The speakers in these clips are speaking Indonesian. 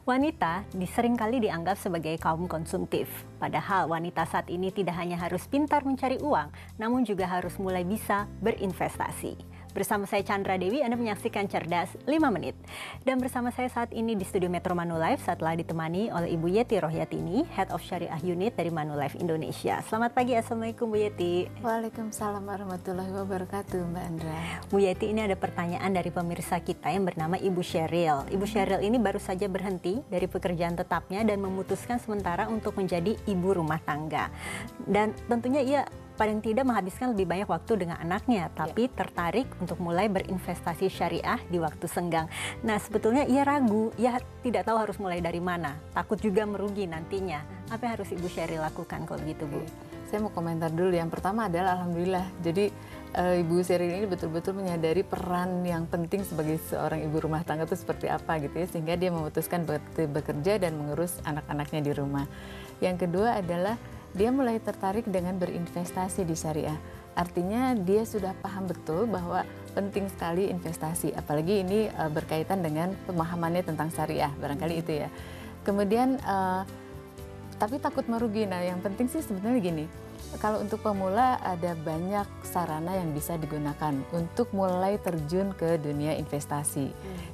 Wanita seringkali dianggap sebagai kaum konsumtif. Padahal wanita saat ini tidak hanya harus pintar mencari uang, namun juga harus mulai bisa berinvestasi. Bersama saya Chandra Dewi, Anda menyaksikan Cerdas 5 Menit. Dan bersama saya saat ini di studio Metro Manulife setelah ditemani oleh Ibu Yeti Rohyatini, Head of Syariah Unit dari Manulife Indonesia. Selamat pagi, Assalamualaikum Bu Yeti. Waalaikumsalam warahmatullahi wabarakatuh, Mbak Andra. Bu Yeti, ini ada pertanyaan dari pemirsa kita yang bernama Ibu Sheryl. Ibu Sheryl ini baru saja berhenti dari pekerjaan tetapnya dan memutuskan sementara untuk menjadi ibu rumah tangga. Dan tentunya ia paling tidak menghabiskan lebih banyak waktu dengan anaknya, tapi tertarik untuk mulai berinvestasi syariah di waktu senggang. Nah, sebetulnya ia ragu, ia tidak tahu harus mulai dari mana, takut juga merugi nantinya. Apa yang harus Ibu Sheryl lakukan kalau begitu, Bu? Saya mau komentar dulu. Yang pertama adalah alhamdulillah. Jadi Ibu Sheryl ini betul-betul menyadari peran yang penting sebagai seorang ibu rumah tangga itu seperti apa gitu ya, sehingga dia memutuskan bekerja dan mengurus anak-anaknya di rumah. Yang kedua adalah dia mulai tertarik dengan berinvestasi di syariah. Artinya dia sudah paham betul bahwa penting sekali investasi, apalagi ini berkaitan dengan pemahamannya tentang syariah, barangkali itu ya. Kemudian tapi takut merugi. Nah, yang penting sih sebenarnya gini, kalau untuk pemula ada banyak sarana yang bisa digunakan untuk mulai terjun ke dunia investasi.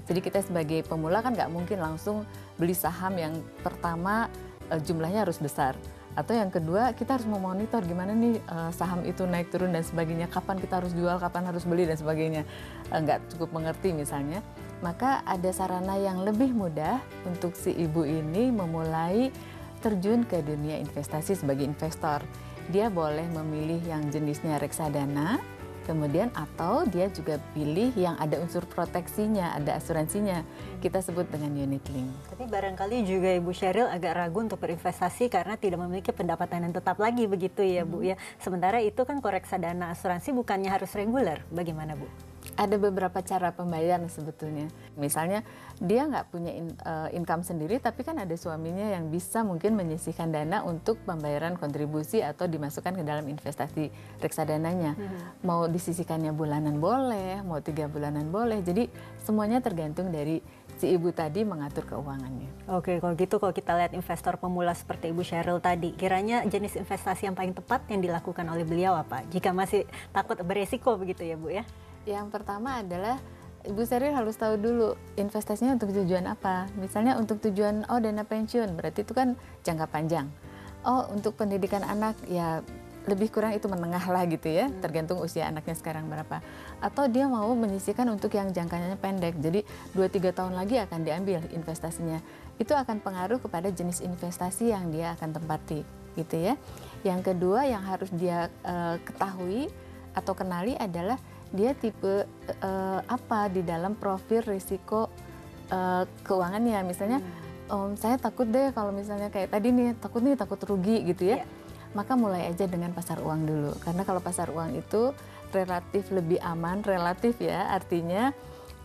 Jadi kita sebagai pemula kan nggak mungkin langsung beli saham yang pertama jumlahnya harus besar. Atau yang kedua, kita harus memonitor gimana nih saham itu naik turun dan sebagainya, kapan kita harus jual, kapan harus beli dan sebagainya. Nggak cukup mengerti misalnya. Maka ada sarana yang lebih mudah untuk si ibu ini memulai terjun ke dunia investasi sebagai investor. Dia boleh memilih yang jenisnya reksadana, kemudian atau dia juga pilih yang ada unsur proteksinya, ada asuransinya. Kita sebut dengan unit link. Tapi barangkali juga Ibu Sheryl agak ragu untuk berinvestasi karena tidak memiliki pendapatan yang tetap lagi begitu ya Bu ya. Sementara itu kan reksadana asuransi bukannya harus reguler. Bagaimana Bu? Ada beberapa cara pembayaran sebetulnya. Misalnya dia nggak punya income sendiri, tapi kan ada suaminya yang bisa mungkin menyisihkan dana untuk pembayaran kontribusi atau dimasukkan ke dalam investasi reksadananya. Mau disisihkannya bulanan boleh, mau 3 bulanan boleh. Jadi semuanya tergantung dari si ibu tadi mengatur keuangannya. Oke, kalau gitu kalau kita lihat investor pemula seperti Ibu Sheryl tadi, kiranya jenis investasi yang paling tepat yang dilakukan oleh beliau apa? Jika masih takut beresiko begitu ya Bu ya? Yang pertama adalah Ibu Sheryl harus tahu dulu investasinya untuk tujuan apa. Misalnya untuk tujuan dana pensiun, berarti itu kan jangka panjang. Untuk pendidikan anak ya lebih kurang itu menengah lah gitu ya, tergantung usia anaknya sekarang berapa. Atau dia mau menyisihkan untuk yang jangkanya pendek, jadi 2-3 tahun lagi akan diambil investasinya. Itu akan pengaruh kepada jenis investasi yang dia akan tempati gitu ya. Yang kedua yang harus dia ketahui atau kenali adalah dia tipe apa di dalam profil risiko keuangannya. Misalnya saya takut deh kalau misalnya kayak tadi nih, takut rugi gitu ya. Maka mulai aja dengan pasar uang dulu. Karena kalau pasar uang itu relatif lebih aman, relatif ya, artinya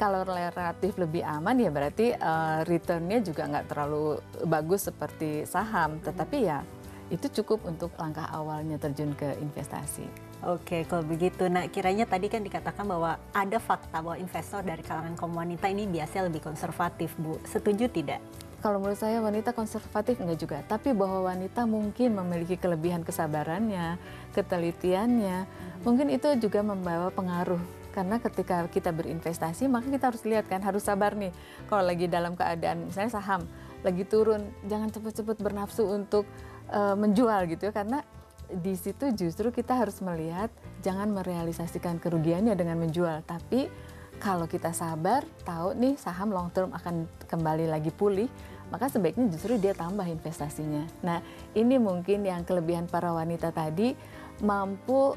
kalau relatif lebih aman ya berarti returnnya juga nggak terlalu bagus seperti saham. Tetapi ya itu cukup untuk langkah awalnya terjun ke investasi. Oke, kalau begitu. Nah, kiranya tadi kan dikatakan bahwa ada fakta bahwa investor dari kalangan kaum wanita ini biasanya lebih konservatif, Bu. Setuju tidak? Kalau menurut saya wanita konservatif enggak juga, tapi bahwa wanita mungkin memiliki kelebihan kesabarannya, ketelitiannya, mungkin itu juga membawa pengaruh. Karena ketika kita berinvestasi, maka kita harus lihat kan, harus sabar nih. Kalau lagi dalam keadaan misalnya saham lagi turun, jangan cepat-cepat bernafsu untuk menjual gitu ya, karena di situ justru kita harus melihat jangan merealisasikan kerugiannya dengan menjual, tapi kalau kita sabar, tahu nih saham long term akan kembali lagi pulih, maka sebaiknya justru dia tambah investasinya. Nah, ini mungkin yang kelebihan para wanita tadi, mampu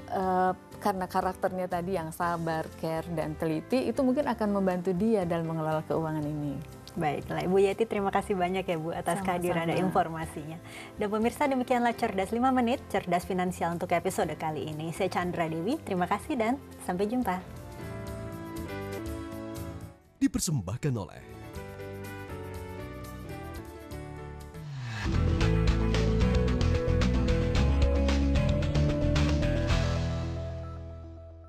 karena karakternya tadi yang sabar, care, dan teliti, itu mungkin akan membantu dia dalam mengelola keuangan ini. Baiklah, Ibu Yeti, terima kasih banyak ya Bu atas kehadiran dan informasinya. Dan pemirsa, demikianlah Cerdas 5 Menit, Cerdas Finansial untuk episode kali ini. Saya Chandra Dewi, terima kasih dan sampai jumpa. Dipersembahkan oleh